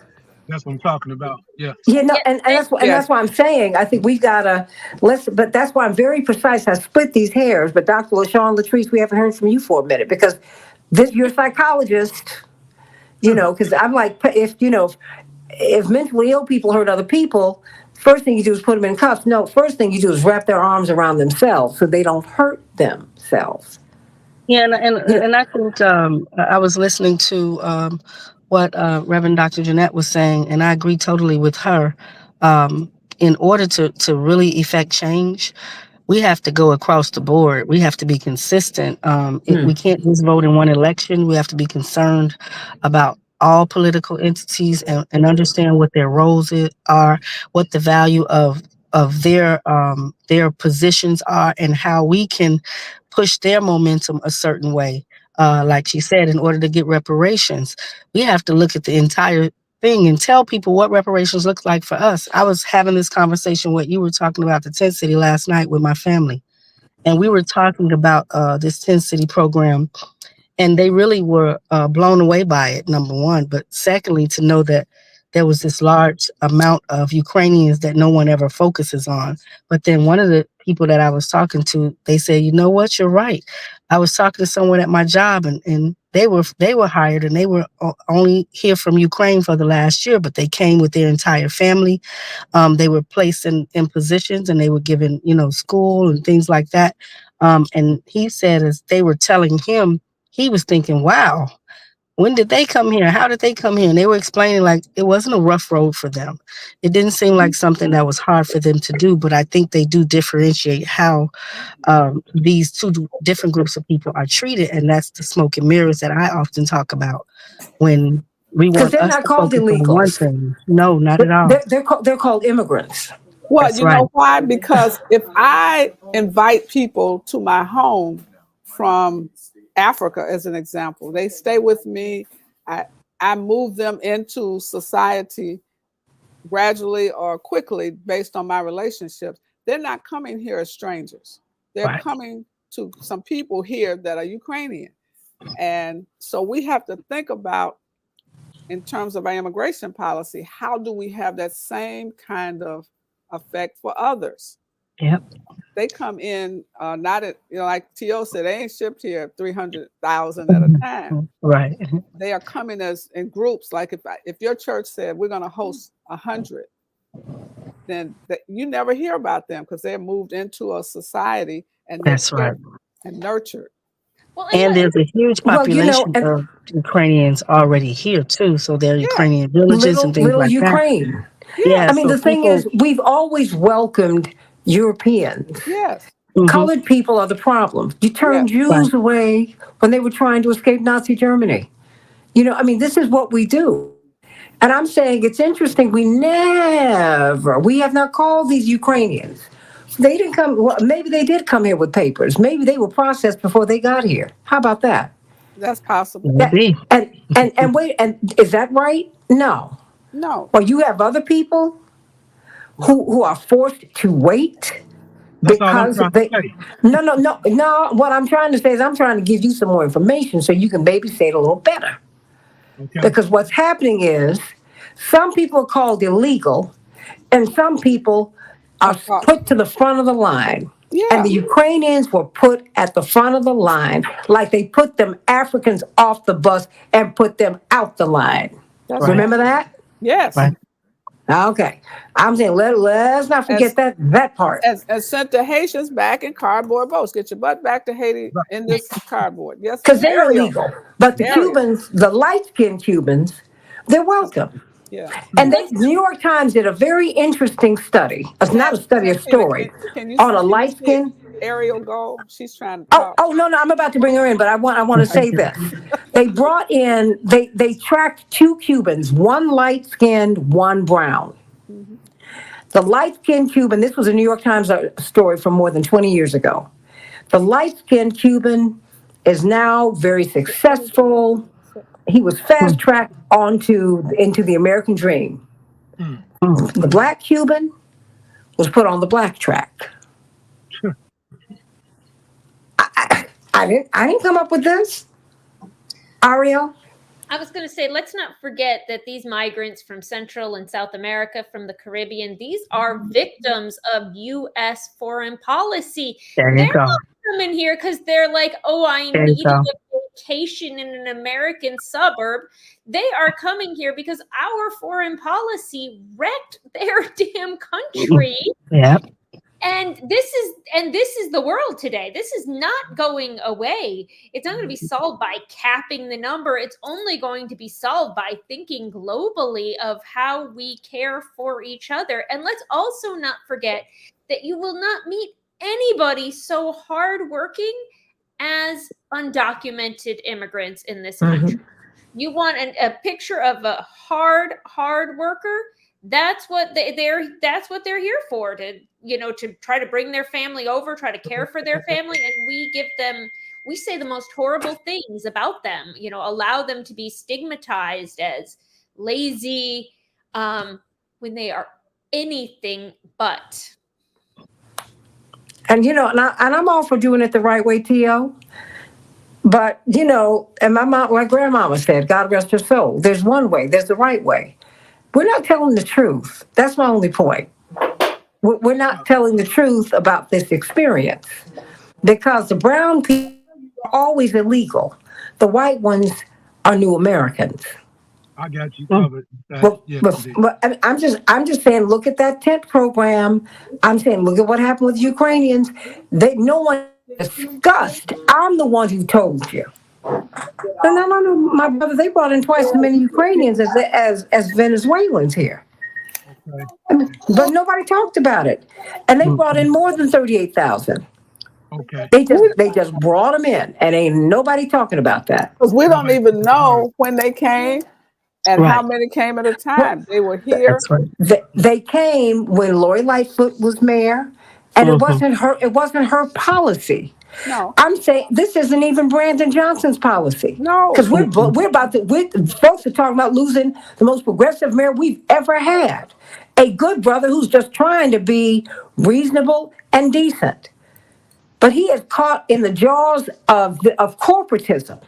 C: That's what I'm talking about. Yeah.
A: And that's why I'm saying I think we've got to but that's why I'm very precise. I split these hairs, but Dr. LaShawn Latrice, we haven't heard from you for a minute, because you're a psychologist, because I'm like, if mentally ill people hurt other people, first thing you do is put them in cuffs. No, first thing you do is wrap their arms around themselves so they don't hurt themselves.
D: Yeah, and I think I was listening to what Reverend Dr. Jeanette was saying, and I agree totally with her. In order to really effect change, we have to go across the board. We have to be consistent. We can't just vote in one election. We have to be concerned about all political entities and understand what their roles are, what the value of their positions are, and how we can push their momentum a certain way. Like she said, in order to get reparations, we have to look at the entire thing and tell people what reparations look like for us. I was having this conversation, what you were talking about, the 10 City last night with my family. And we were talking about this 10 City program, and they really were blown away by it, number one. But secondly, to know that there was this large amount of Ukrainians that no one ever focuses on. But then one of the people that I was talking to, they said, you know what, you're right. I was talking to someone at my job, and they were hired, and they were only here from Ukraine for the last year, but they came with their entire family. They were placed in positions, and they were given, school and things like that. And he said, as they were telling him, he was thinking, wow, when did they come here? How did they come here? And they were explaining like it wasn't a rough road for them. It didn't seem like something that was hard for them to do, but I think they do differentiate how these two different groups of people are treated. And that's the smoke and mirrors that I often talk about when we
A: Because
D: want
A: they're
D: us
A: not
D: to
A: called
D: focus on one
A: illegals.
D: thing. No, not at all.
A: They're called immigrants.
F: Well,
D: That's
F: you
D: right.
F: know why? Because if I invite people to my home from Africa, as an example, they stay with me. I move them into society gradually or quickly based on my relationships. They're not coming here as strangers. They're
D: Right.
F: coming to some people here that are Ukrainian. And so we have to think about, in terms of our immigration policy, how do we have that same kind of effect for others?
D: Yep.
F: They come in, not at, like T.O. said, they ain't shipped here 300,000 at a time.
D: Right.
F: They are coming as in groups. Like if your church said we're going to host 100, then you never hear about them because they're moved into a society and they're
D: That's right.
F: and nurtured.
B: Well,
D: And there's a huge population
A: and
D: of Ukrainians already here too. So there are Ukrainian villages and things
A: little
D: like
A: Ukraine.
D: that. Yeah.
A: I mean,
D: so
A: the thing is, we've always welcomed Europeans.
F: Yes.
A: Colored people are the problem. You turned Jews away when they were trying to escape Nazi Germany. I mean, this is what we do. And I'm saying it's interesting. We have not called these Ukrainians. They didn't come. Well, maybe they did come here with papers. Maybe they were processed before they got here. How about that?
F: That's possible.
A: And wait, and is that right? No. Or you have other people who are forced to wait because they. No. What I'm trying to say is I'm trying to give you some more information so you can maybe say it a little better.
C: Okay.
A: Because what's happening is some people are called illegal, and some people are put to the front of the line.
F: Yeah.
A: And the Ukrainians were put at the front of the line, like they put them Africans off the bus and put them out the line. Remember that?
F: Yes.
D: Right.
A: Okay. I'm saying let's not forget that part.
F: And sent the Haitians back in cardboard boats. Get your butt back to Haiti in this cardboard. Yes.
A: Because they're illegal. But the Cubans, the light-skinned Cubans, they're welcome.
F: Yeah.
A: And New York Times did a very interesting study. It's not a study, a story on a light skin.
F: Ariel go. She's trying to talk.
A: Oh no, I'm about to bring her in, but I want to say this. They brought in, they tracked two Cubans, one light skinned, one brown. Mm-hmm. The light skinned Cuban, this was a New York Times story from more than 20 years ago. The light skinned Cuban is now very successful. He was fast tracked into the American dream. The black Cuban was put on the black track. I didn't come up with this, Ariel.
B: I was going to say, let's not forget that these migrants from Central and South America, from the Caribbean, these are victims of U.S. foreign policy. They're not coming here because they're like, oh, I need a vacation in an American suburb. They are coming here because our foreign policy wrecked their damn country.
D: Yeah.
B: And this is the world today. This is not going away. It's not going to be solved by capping the number. It's only going to be solved by thinking globally of how we care for each other. And let's also not forget that you will not meet anybody so hardworking as undocumented immigrants in this country. You want a picture of a hard worker? That's what that's what they're here for, to try to bring their family over, try to care for their family, and we say the most horrible things about them, allow them to be stigmatized as lazy when they are anything but.
A: And I'm all for doing it the right way, T.O. But and my grandmama said, God rest her soul, there's one way, there's the right way. We're not telling the truth. That's my only point. We're not telling the truth about this experience because the brown people are always illegal. The white ones are new Americans.
C: I got you covered.
A: I'm just saying, look at that tent program. I'm saying, look at what happened with Ukrainians. No one discussed. I'm the one who told you. No. My brother, they brought in twice as many Ukrainians as Venezuelans here.
C: Okay.
A: I mean, but nobody talked about it. And they brought
D: Mm-mm.
A: in more than 38,000.
C: Okay.
A: They just brought them in, and ain't nobody talking about that.
F: Because we don't
C: Nobody-
F: even know when they came and how
D: Right.
F: many came at a
A: Well,
F: time. They were here.
D: That's right.
A: they came when Lori Lightfoot was mayor, and
D: Mm-hmm.
A: it wasn't her policy.
F: No,
A: I'm saying this isn't even Brandon Johnson's policy,
F: no.
A: because we're folks are talking about losing the most progressive mayor we've ever had, a good brother who's just trying to be reasonable and decent, but he is caught in the jaws of corporatism.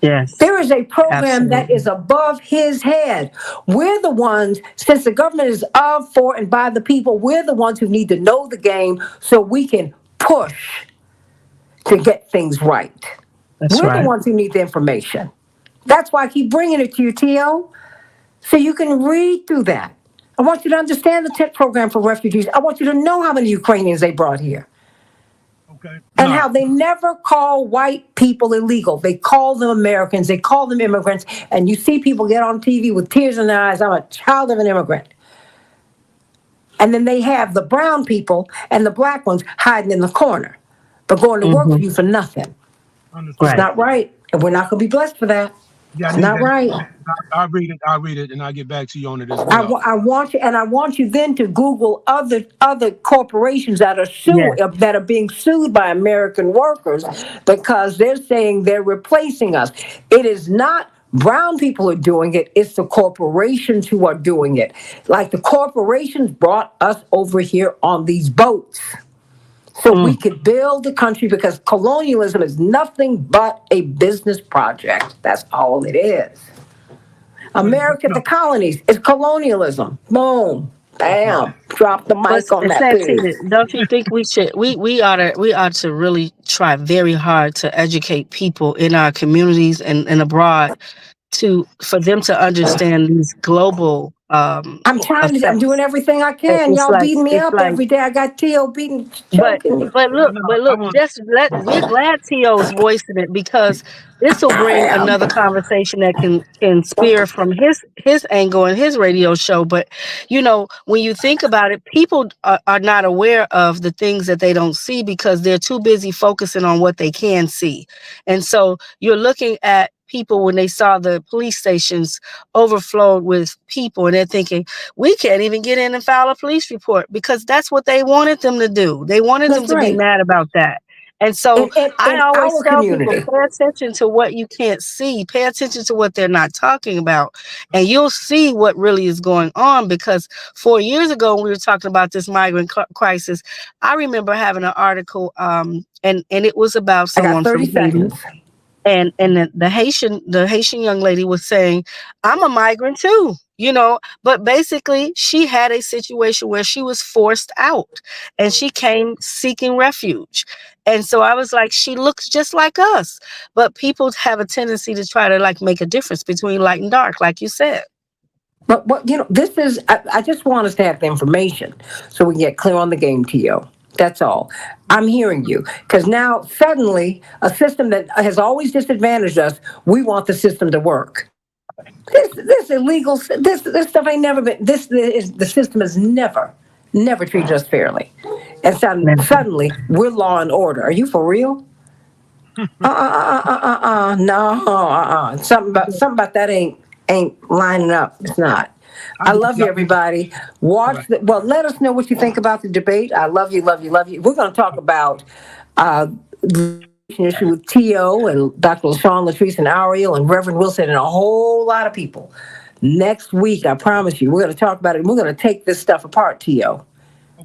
D: Yes.
A: There is a program that
D: Absolutely.
A: is above his head. We're the ones, since the government is of, for, and by the people, we're the ones who need to know the game so we can push to get things right.
D: That's
A: We're the
D: right.
A: ones who need the information. That's why I keep bringing it to you, T.O., so you can read through that. I want you to understand the TIP program for refugees. I want you to know how many Ukrainians they brought here.
C: Okay.
A: And
C: No.
A: how they never call white people illegal. They call them Americans. They call them immigrants. And you see people get on TV with tears in their eyes. I'm a child of an immigrant. And then they have the brown people and the black ones hiding in the corner, but going to work for
D: Mm-hmm.
A: you for nothing.
C: Understood.
A: It's
D: Right.
A: not right. And we're not going to be blessed for that.
C: Yeah, I
A: It's
C: need
A: not
C: that.
A: right.
C: I'll read it, and I'll get back to you on it as
A: I
C: well.
A: want you then to Google other corporations that are
D: Yes.
A: that are being sued by American workers because they're saying they're replacing us. It is not brown people who are doing it, it's the corporations who are doing it. Like the corporations brought us over here on these boats so we could build the country, because colonialism is nothing but a business project. That's all it is. America, the colonies, is colonialism. Boom, bam, drop the
D: But
A: mic on that, please.
D: Santita, don't you think we ought to really try very hard to educate people in our communities and abroad for them to understand these global
A: I'm doing
D: effects.
A: everything I
D: And
A: can. Y'all beating me
D: it's
A: up
D: like
A: every day. I got T.O. beating,
D: but
A: choking me.
D: but look,
C: No,
D: but
C: I
D: look,
C: want.
D: we're glad T.O.'s voicing it, because this will
A: I
D: bring
A: am.
D: another conversation that can spear from his angle and his radio show. But when you think about it, people are not aware of the things that they don't see because they're too busy focusing on what they can see. And so you're looking at people when they saw the police stations overflowed with people, and they're thinking, we can't even get in and file a police report, because that's what they wanted them to do. They wanted them
A: That's
D: to be
A: right.
D: mad about that. And so I
A: In
D: always
A: our
D: tell people,
A: community.
D: pay attention to what you can't see. Pay attention to what they're not talking about. And you'll see what really is going on. Because 4 years ago, when we were talking about this migrant crisis, I remember having an article, and it was about
A: I got
D: someone
A: 30
D: from Haiti.
A: seconds.
D: And the Haitian young lady was saying, I'm a migrant too, but basically she had a situation where she was forced out and she came seeking refuge. And so I was like, she looks just like us, but people have a tendency to try to like make a difference between light and dark, like you said.
A: But this is, I just want us to have the information so we can get clear on the game, T.O. That's all. I'm hearing you. Because now suddenly a system that has always disadvantaged us, we want the system to work. This illegal, this stuff ain't never been, the system has never treated us fairly. And suddenly we're law and order. Are you for real? No, something about that ain't lining up. It's not. I love you, everybody. Let us know what you think about the debate. I love you, love you, love you. We're going to talk about the issue with T.O. and Dr. LaShawn, Latrice, and Ariel, and Reverend Wilson, and a whole lot of people. Next week, I promise you, we're going to talk about it. We're going to take this stuff apart, T.O.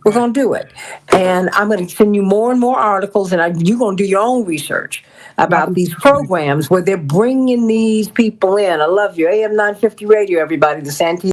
A: We're going to do it. And I'm going to send you more and more articles, and you're going to do your own research about these programs where they're bringing these people in. I love you. AM 950 Radio, everybody. The Santita.